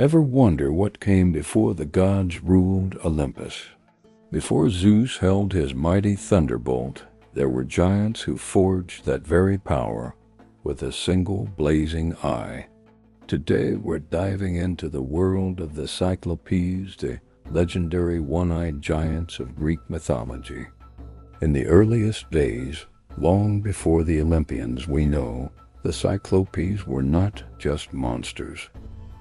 Ever wonder what came before the gods ruled Olympus? Before Zeus held his mighty thunderbolt, there were giants who forged that very power with a single blazing eye. Today we're diving into the world of the Cyclopes, the legendary one-eyed giants of Greek mythology. In the earliest days, long before the Olympians we know, the Cyclopes were not just monsters.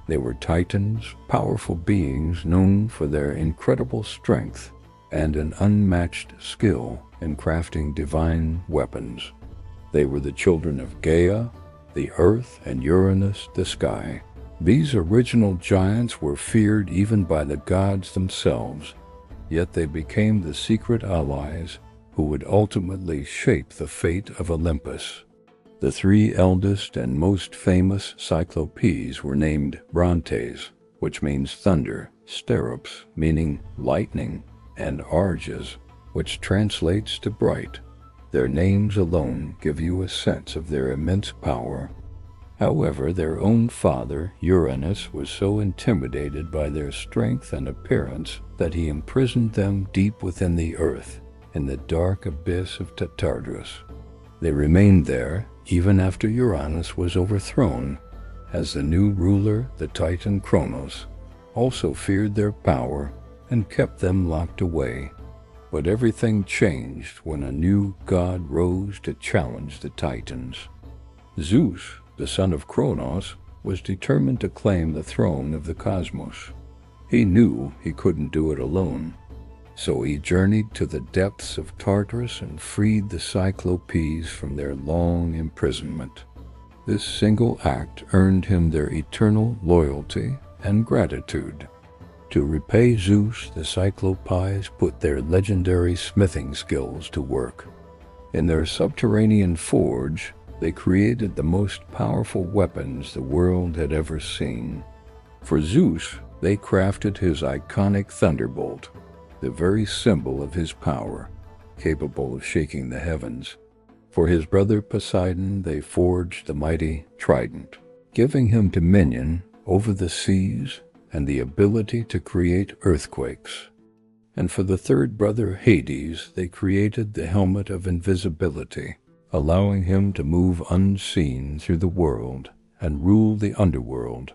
They were titans, powerful beings known for their incredible strength and an unmatched skill in crafting divine weapons. They were the children of Gaia, the earth, and Uranus, the sky. These original giants were feared even by the gods themselves, yet they became the secret allies who would ultimately shape the fate of Olympus. The three eldest and most famous Cyclopes were named Brontes, which means thunder, Sterops, meaning lightning, and Arges, which translates to bright. Their names alone give you a sense of their immense power. However, their own father, Uranus, was so intimidated by their strength and appearance that he imprisoned them deep within the earth, in the dark abyss of Tartarus. They remained there even after Uranus was overthrown, as the new ruler, the Titan Kronos, also feared their power and kept them locked away. But everything changed when a new god rose to challenge the Titans. Zeus, the son of Kronos, was determined to claim the throne of the cosmos. He knew he couldn't do it alone, so he journeyed to the depths of Tartarus and freed the Cyclopes from their long imprisonment. This single act earned him their eternal loyalty and gratitude. To repay Zeus, the Cyclopes put their legendary smithing skills to work. In their subterranean forge, they created the most powerful weapons the world had ever seen. For Zeus, they crafted his iconic thunderbolt, the very symbol of his power, capable of shaking the heavens. For his brother Poseidon, they forged the mighty trident, giving him dominion over the seas and the ability to create earthquakes. And for the third brother Hades, they created the helmet of invisibility, allowing him to move unseen through the world and rule the underworld.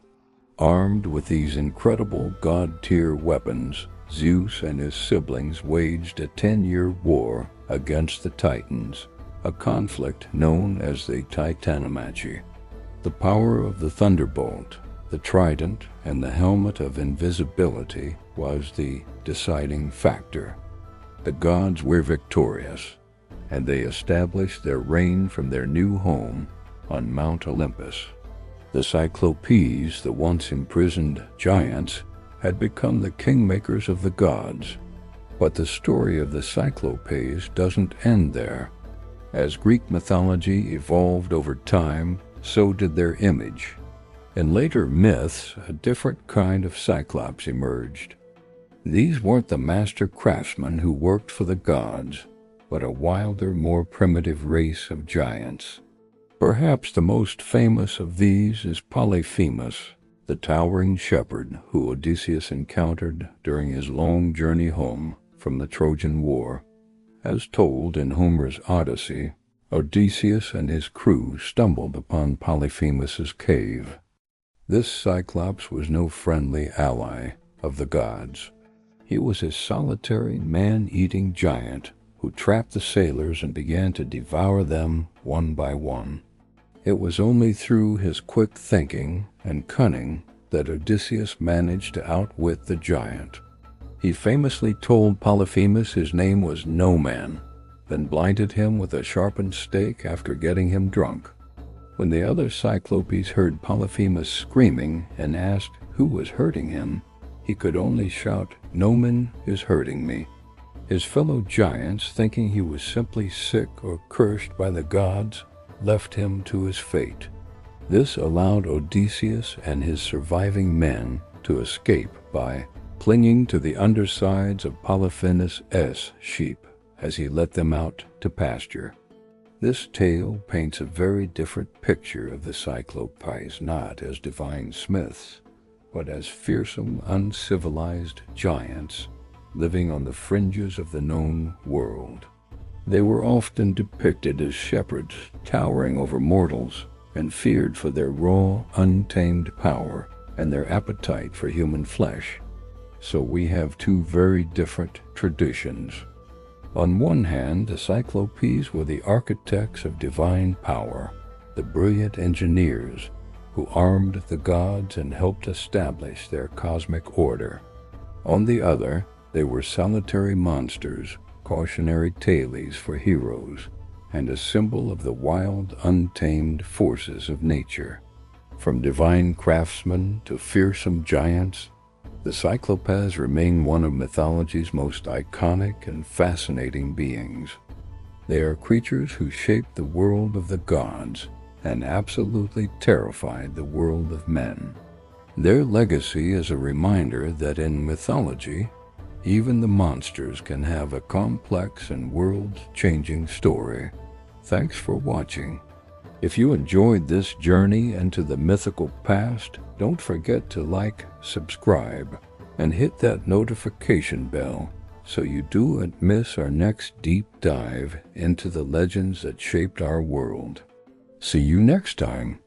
Armed with these incredible god-tier weapons, Zeus and his siblings waged a 10-year war against the Titans, a conflict known as the Titanomachi. The power of the thunderbolt, the trident, and the helmet of invisibility was the deciding factor. The gods were victorious, and they established their reign from their new home on Mount Olympus. The Cyclopes, the once imprisoned giants, had become the kingmakers of the gods. But the story of the Cyclopes doesn't end there. As Greek mythology evolved over time, so did their image. In later myths, a different kind of Cyclops emerged. These weren't the master craftsmen who worked for the gods, but a wilder, more primitive race of giants. Perhaps the most famous of these is Polyphemus, the towering shepherd who Odysseus encountered during his long journey home from the Trojan War. As told in Homer's Odyssey, Odysseus and his crew stumbled upon Polyphemus's cave. This Cyclops was no friendly ally of the gods. He was a solitary, man-eating giant who trapped the sailors and began to devour them one by one. It was only through his quick thinking and cunning that Odysseus managed to outwit the giant. He famously told Polyphemus his name was No Man, then blinded him with a sharpened stake after getting him drunk. When the other Cyclopes heard Polyphemus screaming and asked who was hurting him, he could only shout, "Nomen is hurting me." His fellow giants, thinking he was simply sick or cursed by the gods, left him to his fate. This allowed Odysseus and his surviving men to escape by clinging to the undersides of Polyphemus' sheep as he let them out to pasture. This tale paints a very different picture of the Cyclopes, not as divine smiths, but as fearsome, uncivilized giants living on the fringes of the known world. They were often depicted as shepherds towering over mortals and feared for their raw, untamed power and their appetite for human flesh. So we have two very different traditions. On one hand, the Cyclopes were the architects of divine power, the brilliant engineers who armed the gods and helped establish their cosmic order. On the other, they were solitary monsters, cautionary tales for heroes, and a symbol of the wild, untamed forces of nature. From divine craftsmen to fearsome giants, the Cyclopes remain one of mythology's most iconic and fascinating beings. They are creatures who shaped the world of the gods and absolutely terrified the world of men. Their legacy is a reminder that in mythology, even the monsters can have a complex and world-changing story. Thanks for watching. If you enjoyed this journey into the mythical past, don't forget to like, subscribe, and hit that notification bell so you don't miss our next deep dive into the legends that shaped our world. See you next time.